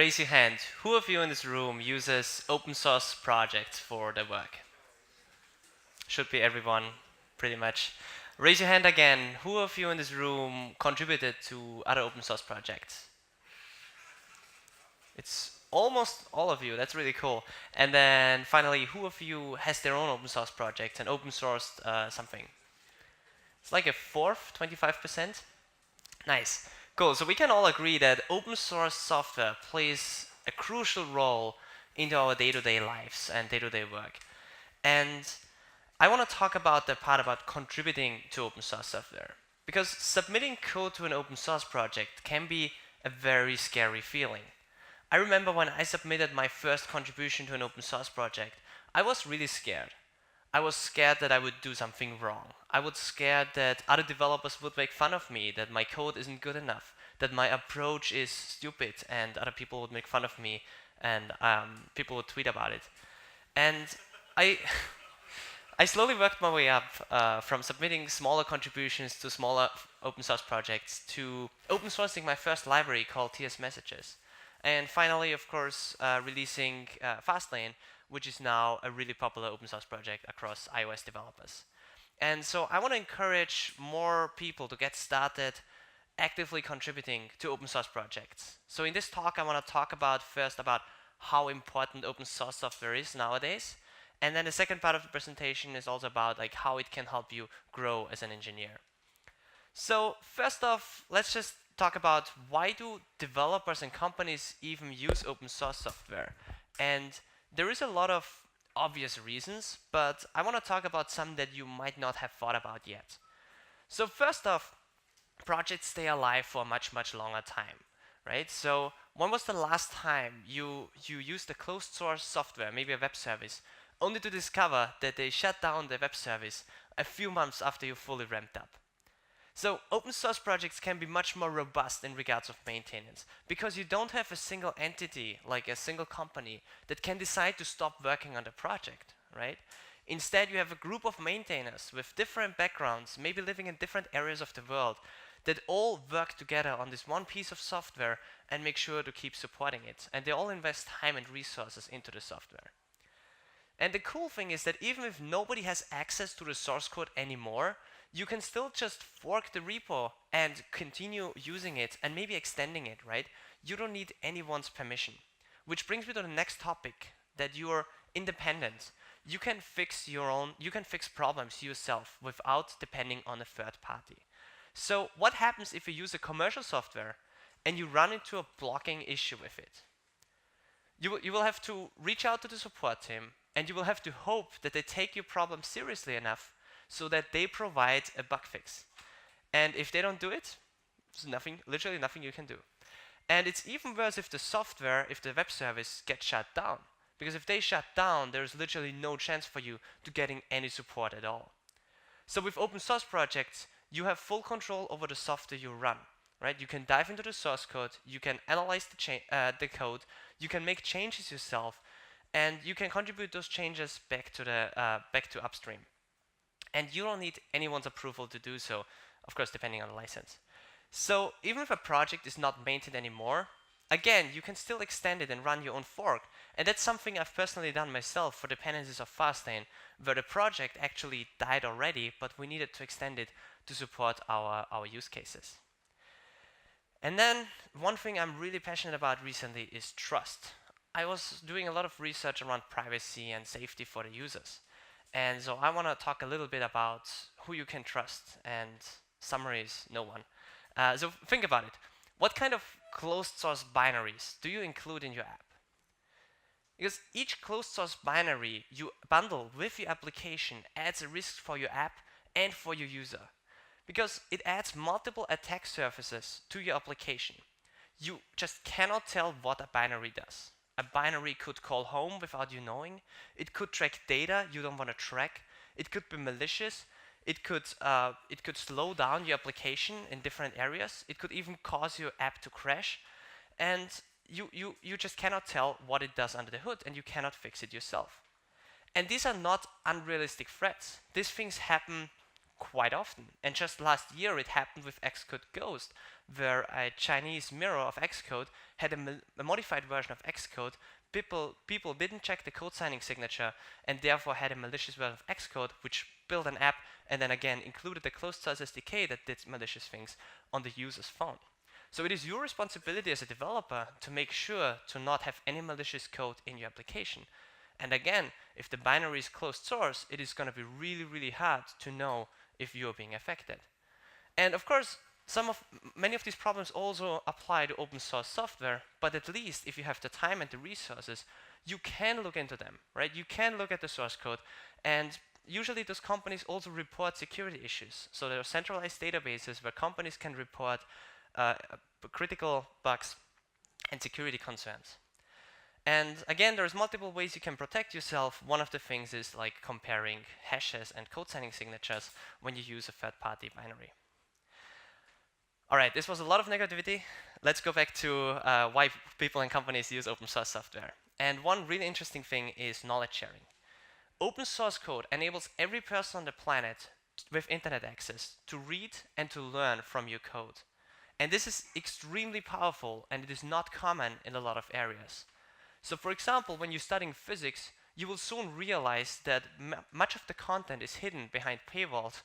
raise your hand. Who of you in this room uses open source projects for their work? Should be everyone, pretty much. Raise your hand again. Who of you in this room contributed to other open source projects? It's almost all of you. That's really cool. And then finally, who of you has their own open source project and open sourced something? It's like a fourth, 25%. Nice. Cool. So we can all agree that open source software plays a crucial role into our day-to-day lives and day-to-day work. And I want to talk about the part about contributing to open source software. Because submitting code to an open source project can be a very scary feeling. I remember when I submitted my first contribution to an open source project, I was really scared. I was scared that I would do something wrong. I was scared that other developers would make fun of me, that my code isn't good enough, that my approach is stupid and other people would make fun of me and people would tweet about it. And I, I slowly worked my way up from submitting smaller contributions to smaller open source projects to open sourcing my first library called TS Messages. And finally, of course, releasing Fastlane, which is now a really popular open source project across iOS developers. And so I want to encourage more people to get started actively contributing to open source projects. So in this talk, I want to talk about first about how important open source software is nowadays. And then the second part of the presentation is also about like how it can help you grow as an engineer. So first off, let's just talk about why do developers and companies even use open source software. And there is a lot of obvious reasons, but I want to talk about some that you might not have thought about yet. So first off, projects stay alive for a much, much longer time, right? So when was the last time you used a closed source software, maybe a web service, only to discover that they shut down the web service a few months after you fully ramped up? So open source projects can be much more robust in regards of maintenance because you don't have a single entity, like a single company, that can decide to stop working on the project, right? Instead, you have a group of maintainers with different backgrounds, maybe living in different areas of the world, that all work together on this one piece of software and make sure to keep supporting it. And they all invest time and resources into the software. And the cool thing is that even if nobody has access to the source code anymore, you can still just fork the repo and continue using it and maybe extending it, right? You don't need anyone's permission. Which brings me to the next topic, that you are independent. You can fix problems yourself without depending on a third party. So what happens if you use a commercial software and you run into a blocking issue with it? You will have to reach out to the support team and you will have to hope that they take your problem seriously enough so that they provide a bug fix. And if they don't do it, there's literally nothing you can do. And it's even worse if the web service gets shut down. Because if they shut down, there's literally no chance for you to getting any support at all. So with open source projects, you have full control over the software you run, right? You can dive into the source code, you can analyze the code, you can make changes yourself, and you can contribute those changes back to upstream. And you don't need anyone's approval to do so, of course, depending on the license. So even if a project is not maintained anymore, again, you can still extend it and run your own fork. And that's something I've personally done myself for dependencies of Fastlane, where the project actually died already, but we needed to extend it to support our use cases. And then one thing I'm really passionate about recently is trust. I was doing a lot of research around privacy and safety for the users. And so I want to talk a little bit about who you can trust, and summary is no one. So think about it. What kind of closed source binaries do you include in your app? Because each closed source binary you bundle with your application adds a risk for your app and for your user. Because it adds multiple attack surfaces to your application. You just cannot tell what a binary does. A binary could call home without you knowing. It could track data you don't want to track. It could be malicious. It could slow down your application in different areas. It could even cause your app to crash. And you just cannot tell what it does under the hood, and you cannot fix it yourself. And these are not unrealistic threats. These things happen quite often. And just last year it happened with Xcode Ghost, where a Chinese mirror of Xcode had a modified version of Xcode. People didn't check the code signing signature and therefore had a malicious version of Xcode which built an app and then again included the closed source SDK that did malicious things on the user's phone. So it is your responsibility as a developer to make sure to not have any malicious code in your application. And again, if the binary is closed source, it is going to be really, really hard to know if you're being affected. And of course, many of these problems also apply to open source software, but at least if you have the time and the resources, you can look into them, right? You can look at the source code, and usually those companies also report security issues. So there are centralized databases where companies can report critical bugs and security concerns. And again, there's multiple ways you can protect yourself. One of the things is like comparing hashes and code signing signatures when you use a third-party binary. All right, this was a lot of negativity. Let's go back to why people and companies use open source software. And one really interesting thing is knowledge sharing. Open source code enables every person on the planet with internet access to read and to learn from your code. And this is extremely powerful, and it is not common in a lot of areas. So for example, when you're studying physics, you will soon realize that much of the content is hidden behind paywalls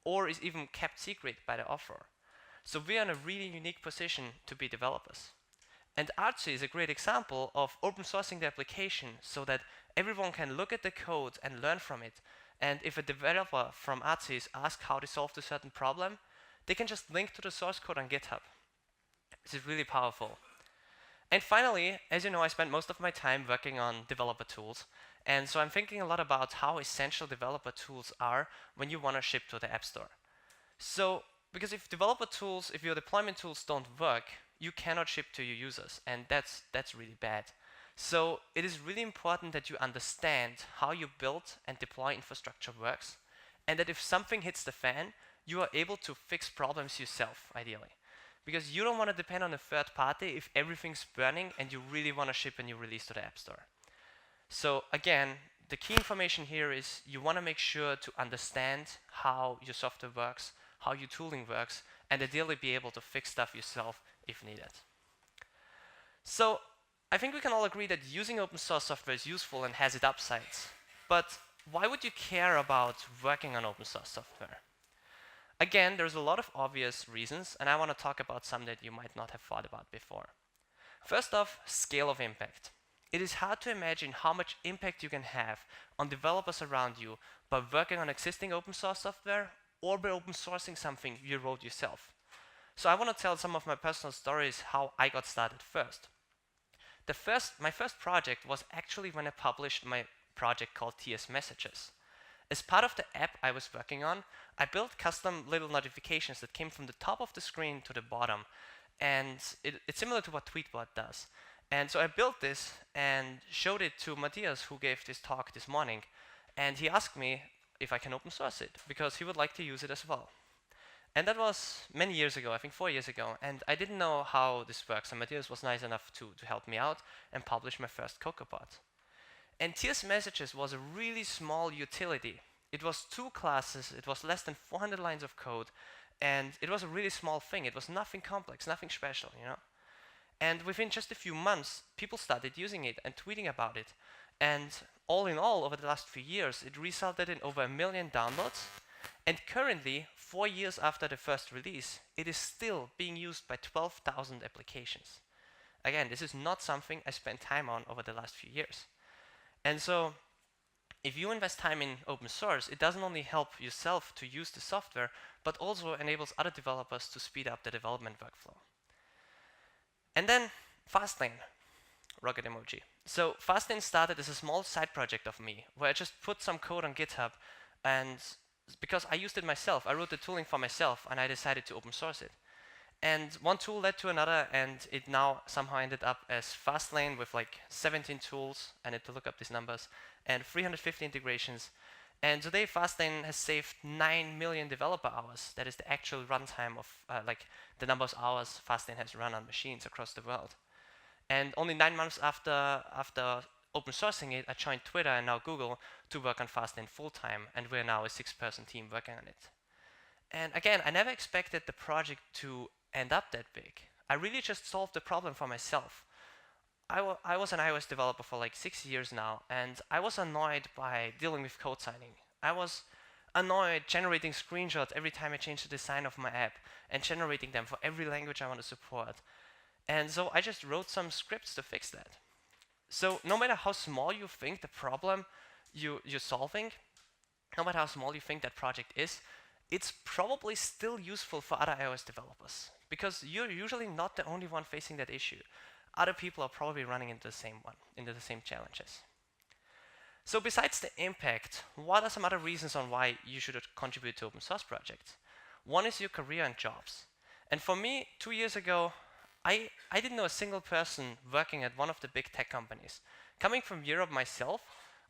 or is even kept secret by the author. So we are in a really unique position to be developers. And Artsy is a great example of open sourcing the application so that everyone can look at the code and learn from it. And if a developer from Artsy is asked how to solve a certain problem, they can just link to the source code on GitHub. This is really powerful. And finally, as you know, I spend most of my time working on developer tools. And so I'm thinking a lot about how essential developer tools are when you want to ship to the App Store. So, because if your deployment tools don't work, you cannot ship to your users, and that's really bad. So it is really important that you understand how you build and deploy infrastructure works, and that if something hits the fan, you are able to fix problems yourself, ideally. Because you don't want to depend on a third party if everything's burning and you really want to ship a new release to the App Store. So again, the key information here is you want to make sure to understand how your software works, how your tooling works, and ideally be able to fix stuff yourself if needed. So I think we can all agree that using open source software is useful and has its upsides. But why would you care about working on open source software? Again, there's a lot of obvious reasons, and I want to talk about some that you might not have thought about before. First off, scale of impact. It is hard to imagine how much impact you can have on developers around you by working on existing open source software or by open sourcing something you wrote yourself. So I want to tell some of my personal stories how I got started first. My first project was actually when I published my project called TS Messages. As part of the app I was working on, I built custom little notifications that came from the top of the screen to the bottom. And it's similar to what Tweetbot does. And so I built this and showed it to Matthias, who gave this talk this morning. And he asked me if I can open source it, because he would like to use it as well. And that was many years ago, I think 4 years ago. And I didn't know how this works. And Matthias was nice enough to help me out and publish my first CocoaBot. And TS Messages was a really small utility. It was 2 classes, it was less than 400 lines of code, and it was a really small thing. It was nothing complex, nothing special, you know. And within just a few months, people started using it and tweeting about it. And all in all, over the last few years, it resulted in over 1 million downloads. And currently, 4 years after the first release, it is still being used by 12,000 applications. Again, this is not something I spent time on over the last few years. And so, if you invest time in open source, it doesn't only help yourself to use the software, but also enables other developers to speed up the development workflow. And then, Fastlane, rocket emoji. So Fastlane started as a small side project of me, where I just put some code on GitHub, and because I used it myself, I wrote the tooling for myself, and I decided to open source it. And one tool led to another, and it now somehow ended up as Fastlane with like 17 tools, I need to look up these numbers, and 350 integrations. And today Fastlane has saved 9 million developer hours. That is the actual runtime of like the number of hours Fastlane has run on machines across the world. And only 9 months after open sourcing it, I joined Twitter and now Google to work on Fastlane full time, and we're now a 6-person team working on it. And again, I never expected the project to end up that big. I really just solved the problem for myself. I was an iOS developer for like 6 years now, and I was annoyed by dealing with code signing. I was annoyed generating screenshots every time I changed the design of my app and generating them for every language I want to support. And so I just wrote some scripts to fix that. So no matter how small you think the problem you're solving, no matter how small you think that project is, it's probably still useful for other iOS developers because you're usually not the only one facing that issue. Other people are probably running into the same one, into the same challenges. So besides the impact, what are some other reasons on why you should contribute to open source projects? One is your career and jobs. And for me, 2 years ago, I didn't know a single person working at one of the big tech companies. Coming from Europe myself,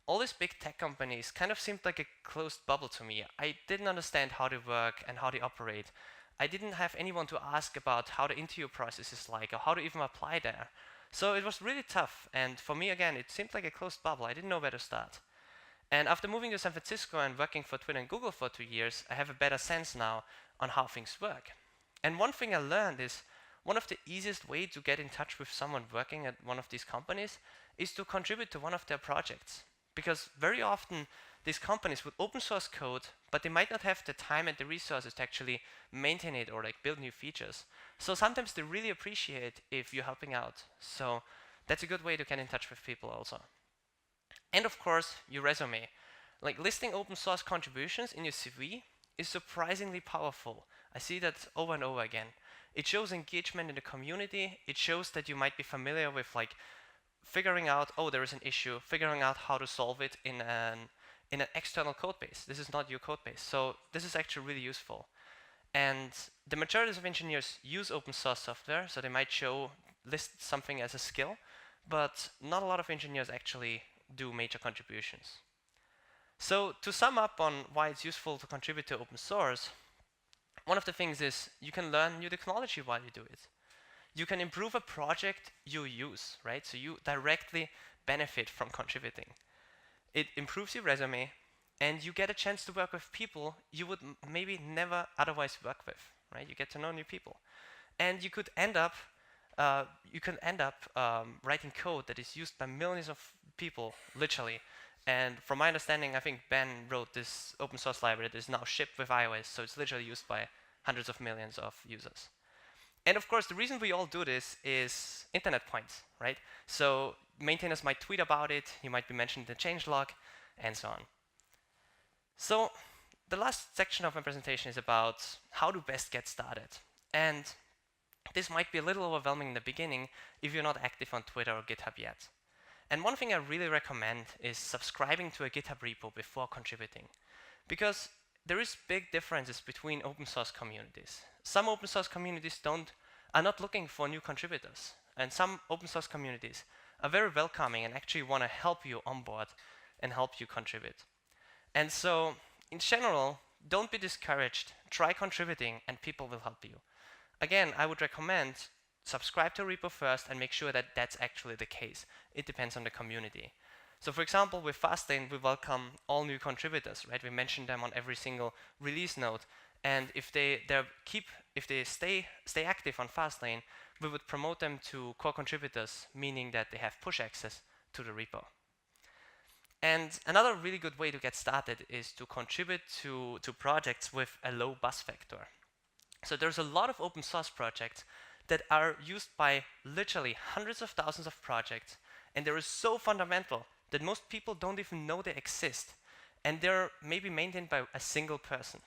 all these big tech companies kind of seemed like a closed bubble to me. I didn't understand how they work and how they operate. I didn't have anyone to ask about how the interview process is like or how to even apply there. So it was really tough, and for me again, it seemed like a closed bubble. I didn't know where to start. And after moving to San Francisco and working for Twitter and Google for 2 years, I have a better sense now on how things work. And one thing I learned is one of the easiest way to get in touch with someone working at one of these companies is to contribute to one of their projects. Because very often these companies would open source code, but they might not have the time and the resources to actually maintain it or like build new features. So sometimes they really appreciate if you're helping out. So that's a good way to get in touch with people also. And of course, your resume. Like listing open source contributions in your CV is surprisingly powerful. I see that over and over again. It shows engagement in the community. It shows that you might be familiar with like figuring out, oh, there is an issue, figuring out how to solve it in an external code base. This is not your code base. So this is actually really useful. And the majority of engineers use open source software, so they might list something as a skill, but not a lot of engineers actually do major contributions. So to sum up on why it's useful to contribute to open source, one of the things is you can learn new technology while you do it. You can improve a project you use, right? So you directly benefit from contributing. It improves your resume, and you get a chance to work with people you would maybe never otherwise work with, right? You get to know new people. And you could end up writing code that is used by millions of people, literally. And from my understanding, I think Ben wrote this open source library that is now shipped with iOS, so it's literally used by hundreds of millions of users. And of course, the reason we all do this is internet points, right? So maintainers might tweet about it, you might be mentioned in the changelog, and so on. So the last section of my presentation is about how to best get started. And this might be a little overwhelming in the beginning if you're not active on Twitter or GitHub yet. And one thing I really recommend is subscribing to a GitHub repo before contributing. Because there is big differences between open source communities. Some open source communities are not looking for new contributors. And some open source communities are very welcoming and actually want to help you onboard and help you contribute. And so, in general, don't be discouraged. Try contributing and people will help you. Again, I would recommend subscribe to a repo first and make sure that that's actually the case. It depends on the community. So for example, with Fastlane, we welcome all new contributors, right? We mention them on every single release note. And if they stay active on Fastlane, we would promote them to core contributors, meaning that they have push access to the repo. And another really good way to get started is to contribute to projects with a low buzz factor. So there's a lot of open source projects that are used by literally hundreds of thousands of projects, and they're so fundamental that most people don't even know they exist, and they're maybe maintained by a single person.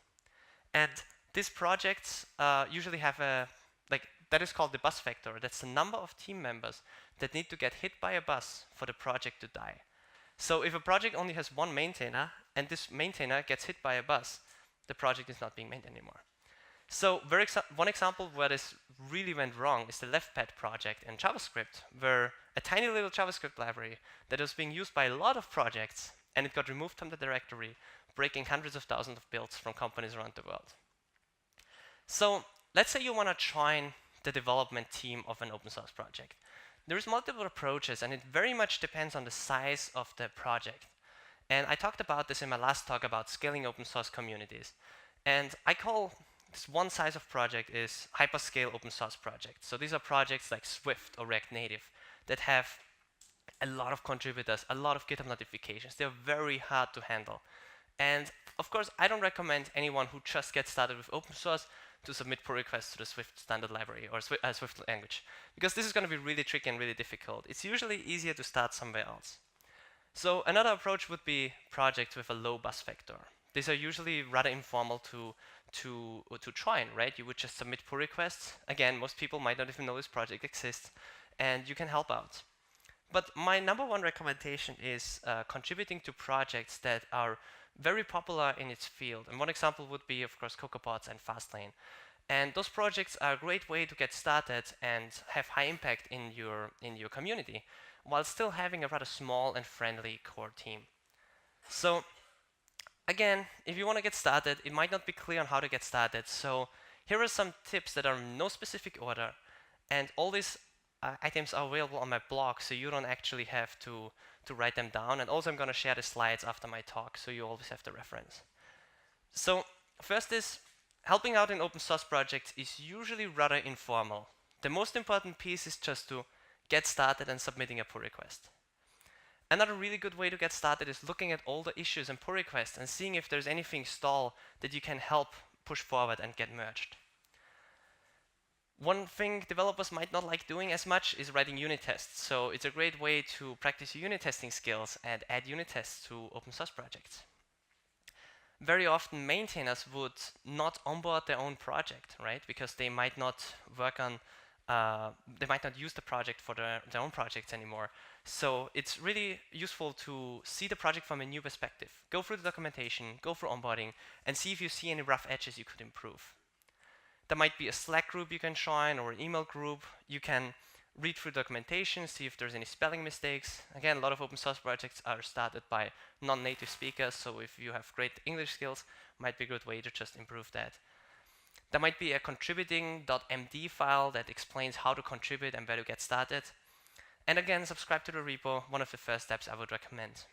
And these projects usually have that is called the bus factor. That's the number of team members that need to get hit by a bus for the project to die. So if a project only has one maintainer, and this maintainer gets hit by a bus, the project is not being maintained anymore. So one example where this really went wrong is the LeftPad project in JavaScript, where a tiny little JavaScript library that was being used by a lot of projects, and it got removed from the directory, breaking hundreds of thousands of builds from companies around the world. So let's say you want to join the development team of an open source project. There's multiple approaches, and it very much depends on the size of the project. And I talked about this in my last talk about scaling open source communities. And I call this one size of project is hyperscale open source projects. So these are projects like Swift or React Native that have a lot of contributors, a lot of GitHub notifications. They're very hard to handle. And of course, I don't recommend anyone who just gets started with open source to submit pull requests to the Swift standard library or Swift language, because this is going to be really tricky and really difficult. It's usually easier to start somewhere else. So another approach would be projects with a low bus factor. These are usually rather informal to join, right? You would just submit pull requests. Again, most people might not even know this project exists, and you can help out. But my number one recommendation is contributing to projects that are very popular in its field. And one example would be, of course, CocoaPods and Fastlane. And those projects are a great way to get started and have high impact in your community, while still having a rather small and friendly core team. So again, if you want to get started, it might not be clear on how to get started. So here are some tips that are in no specific order. And all these items are available on my blog, so you don't actually have to write them down. And also I'm going to share the slides after my talk, so you always have the reference. So first is, helping out in open source projects is usually rather informal. The most important piece is just to get started and submitting a pull request. Another really good way to get started is looking at all the issues and pull requests and seeing if there's anything stalled that you can help push forward and get merged. One thing developers might not like doing as much is writing unit tests. So it's a great way to practice your unit testing skills and add unit tests to open source projects. Very often maintainers would not onboard their own project, right? Because they might not work on, they might not use the project for their own projects anymore. So it's really useful to see the project from a new perspective. Go through the documentation, go through onboarding, and see if you see any rough edges you could improve. There might be a Slack group you can join or an email group. You can read through documentation, see if there's any spelling mistakes. Again, a lot of open source projects are started by non-native speakers, so if you have great English skills, might be a good way to just improve that. There might be a contributing.md file that explains how to contribute and where to get started. And again, subscribe to the repo, one of the first steps I would recommend.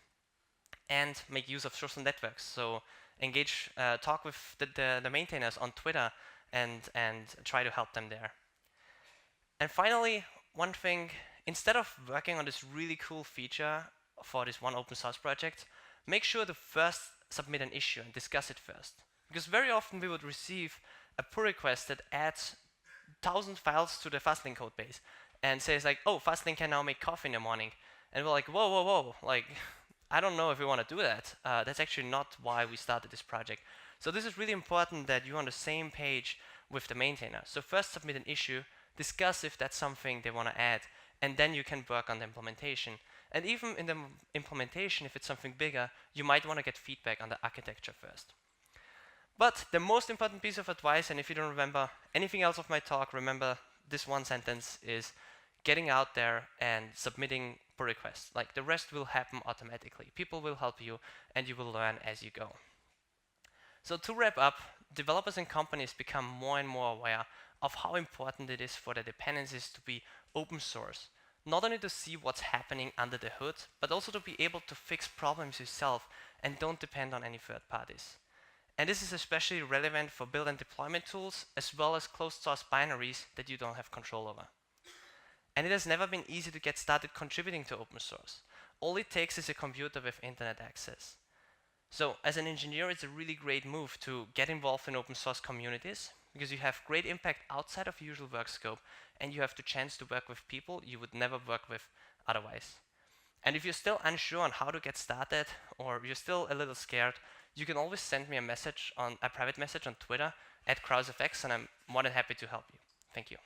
And make use of social networks. So engage, talk with the maintainers on Twitter and try to help them there. And finally, one thing, instead of working on this really cool feature for this one open source project, make sure to first submit an issue and discuss it first. Because very often we would receive a pull request that adds 1,000 files to the Fastlane code base and says like, oh, Fastlane can now make coffee in the morning. And we're like, whoa, whoa, whoa, like, I don't know if we want to do that. That's actually not why we started this project. So this is really important that you're on the same page with the maintainer. So first submit an issue, discuss if that's something they want to add, and then you can work on the implementation. And even in the implementation, if it's something bigger, you might want to get feedback on the architecture first. But the most important piece of advice, and if you don't remember anything else of my talk, remember this one sentence is getting out there and submitting pull requests. Like, the rest will happen automatically. People will help you, and you will learn as you go. So to wrap up, developers and companies become more and more aware of how important it is for the dependencies to be open source. Not only to see what's happening under the hood, but also to be able to fix problems yourself and don't depend on any third parties. And this is especially relevant for build and deployment tools, as well as closed source binaries that you don't have control over. And it has never been easy to get started contributing to open source. All it takes is a computer with internet access. So as an engineer, it's a really great move to get involved in open source communities, because you have great impact outside of your usual work scope, and you have the chance to work with people you would never work with otherwise. And if you're still unsure on how to get started, or you're still a little scared, you can always send me a private message on Twitter @KrauseFX, and I'm more than happy to help you. Thank you.